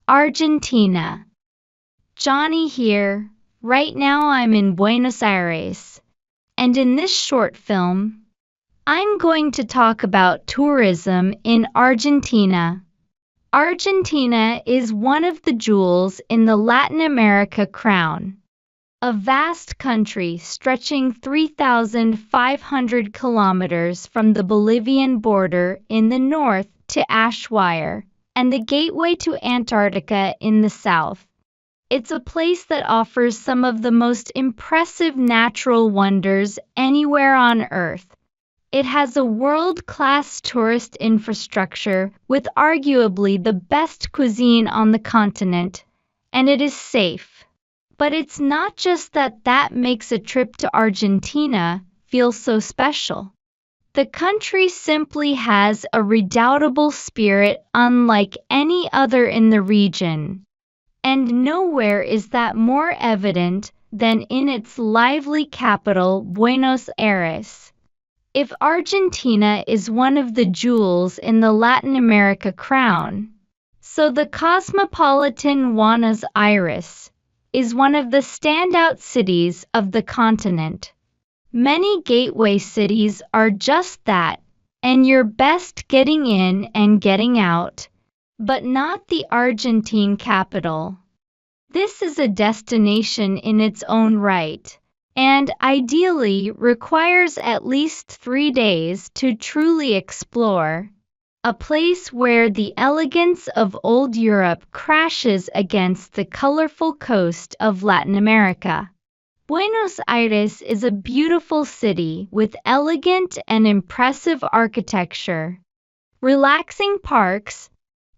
Argentina. Johnny here. Right now I'm in Buenos Aires. And in this short film, I'm going to talk about tourism in Argentina. Argentina is one of the jewels in the Latin America crown. A vast country stretching 3,500 kilometers from the Bolivian border in the north to Ushuaia, and the gateway to Antarctica in the south. It's a place that offers some of the most impressive natural wonders anywhere on Earth. It has a world-class tourist infrastructure with arguably the best cuisine on the continent, and it is safe. But it's not just that makes a trip to Argentina feel so special. The country simply has a redoubtable spirit unlike any other in the region. And nowhere is that more evident than in its lively capital, Buenos Aires. If Argentina is one of the jewels in the Latin America crown, so the cosmopolitan Buenos Aires is one of the standout cities of the continent. Many gateway cities are just that, and you're best getting in and getting out, but not the Argentine capital. This is a destination in its own right, and ideally requires at least 3 days to truly explore. A place where the elegance of old Europe crashes against the colorful coast of Latin America. Buenos Aires is a beautiful city with elegant and impressive architecture, relaxing parks,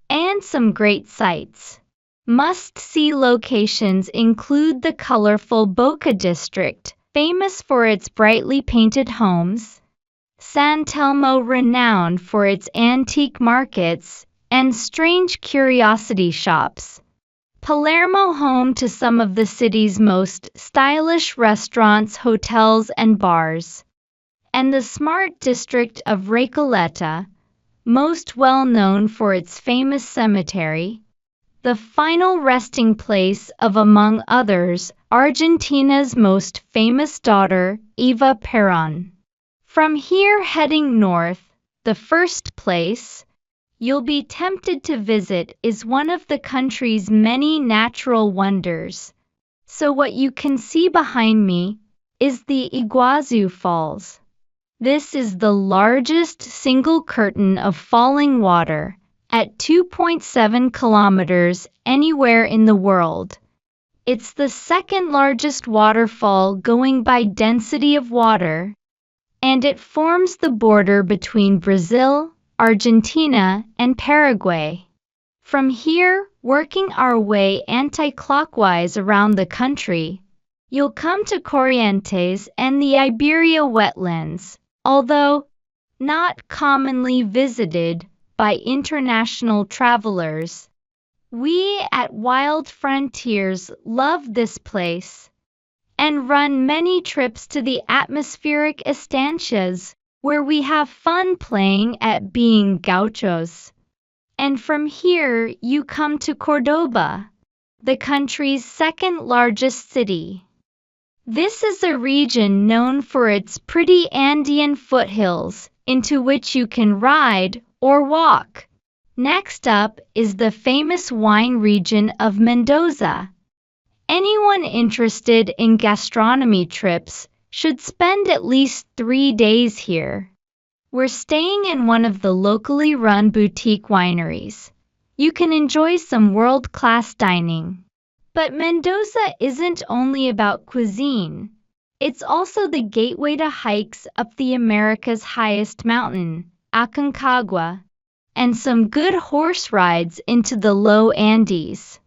and some great sights. Must-see locations include the colorful Boca district, famous for its brightly painted homes, San Telmo, renowned for its antique markets and strange curiosity shops, Palermo, home to some of the city's most stylish restaurants, hotels, and bars, and the smart district of Recoleta, most well known for its famous cemetery, the final resting place of, among others, Argentina's most famous daughter, Eva Perón. From here, heading north, the first place you'll be tempted to visit is one of the country's many natural wonders. So what you can see behind me is the Iguazu Falls. This is the largest single curtain of falling water, at 2.7 kilometers anywhere in the world. It's the second largest waterfall going by density of water, and it forms the border between Brazil, Argentina, and Paraguay. From here, working our way anti-clockwise around the country, you'll come to Corrientes and the Iberia wetlands, although not commonly visited by international travelers. We at Wild Frontiers love this place and run many trips to the atmospheric estancias, where we have fun playing at being gauchos. And from here you come to Cordoba, the country's second largest city. This is a region known for its pretty Andean foothills, into which you can ride or walk. Next up is the famous wine region of Mendoza. Anyone interested in gastronomy trips should spend at least 3 days here. We're staying in one of the locally run boutique wineries. You can enjoy some world-class dining. But Mendoza isn't only about cuisine. It's also the gateway to hikes up the America's highest mountain, Aconcagua, and some good horse rides into the low Andes.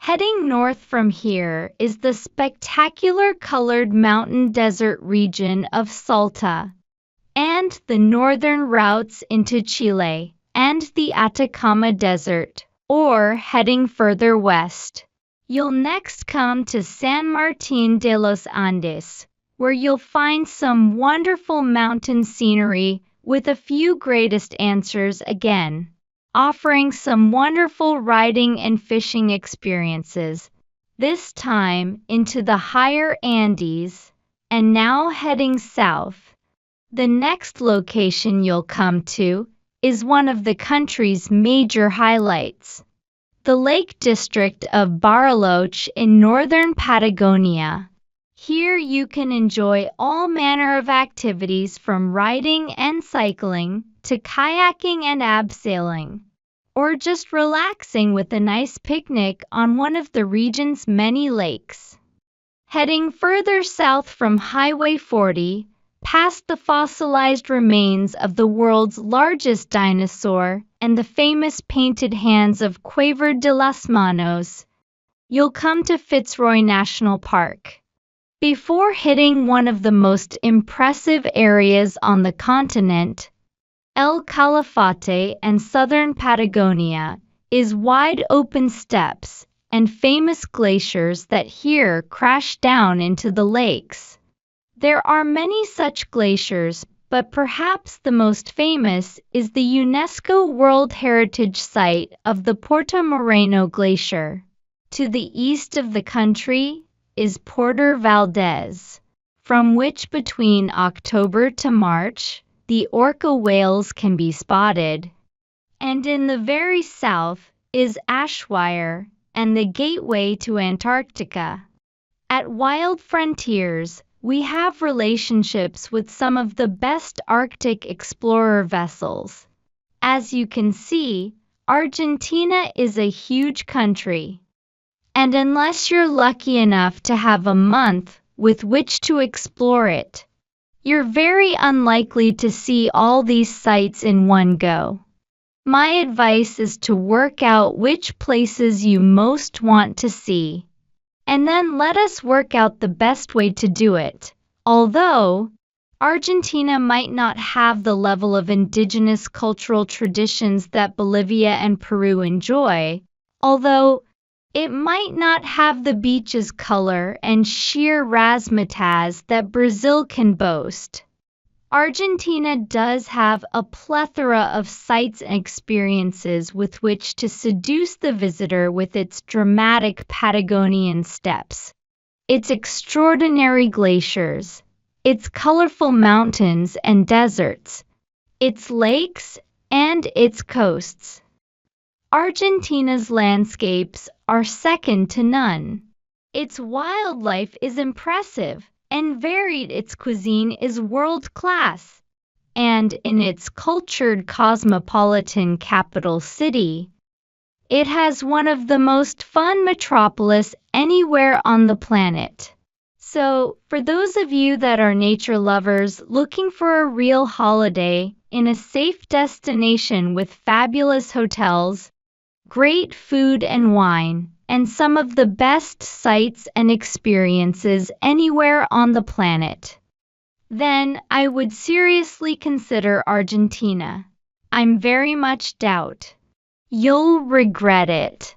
Heading north from here is the spectacular colored mountain desert region of Salta, and the northern routes into Chile and the Atacama Desert, or heading further west. You'll next come to San Martín de los Andes, where you'll find some wonderful mountain scenery with a few greatest answers again. offering some wonderful riding and fishing experiences, this time into the higher Andes. And now heading south, the next location you'll come to is one of the country's major highlights, the Lake District of Bariloche in northern Patagonia. Here you can enjoy all manner of activities from riding and cycling to kayaking and abseiling, or just relaxing with a nice picnic on one of the region's many lakes. Heading further south from Highway 40, past the fossilized remains of the world's largest dinosaur and the famous painted hands of Cueva de las Manos, you'll come to Fitzroy National Park. Before hitting one of the most impressive areas on the continent, El Calafate and southern Patagonia is wide open steppes and famous glaciers that here crash down into the lakes. There are many such glaciers, but perhaps the most famous is the UNESCO World Heritage Site of the Porto Moreno Glacier. To the east of the country is Porter Valdez, from which between October to March, the orca whales can be spotted. And in the very south is Ashwire and the gateway to Antarctica. At Wild Frontiers, we have relationships with some of the best Arctic explorer vessels. As you can see, Argentina is a huge country. And unless you're lucky enough to have a month with which to explore it, you're very unlikely to see all these sites in one go. My advice is to work out which places you most want to see, and then let us work out the best way to do it. Although Argentina might not have the level of indigenous cultural traditions that Bolivia and Peru enjoy, although it might not have the beach's color and sheer razzmatazz that Brazil can boast, Argentina does have a plethora of sights and experiences with which to seduce the visitor with its dramatic Patagonian steppes, its extraordinary glaciers, its colorful mountains and deserts, its lakes, and its coasts. Argentina's landscapes are second to none. Its wildlife is impressive and varied. Its cuisine is world-class, and in its cultured cosmopolitan capital city, it has one of the most fun metropolis anywhere on the planet. So, for those of you that are nature lovers looking for a real holiday in a safe destination with fabulous hotels, great food and wine, and some of the best sights and experiences anywhere on the planet, then I would seriously consider Argentina. I'm very much doubt you'll regret it.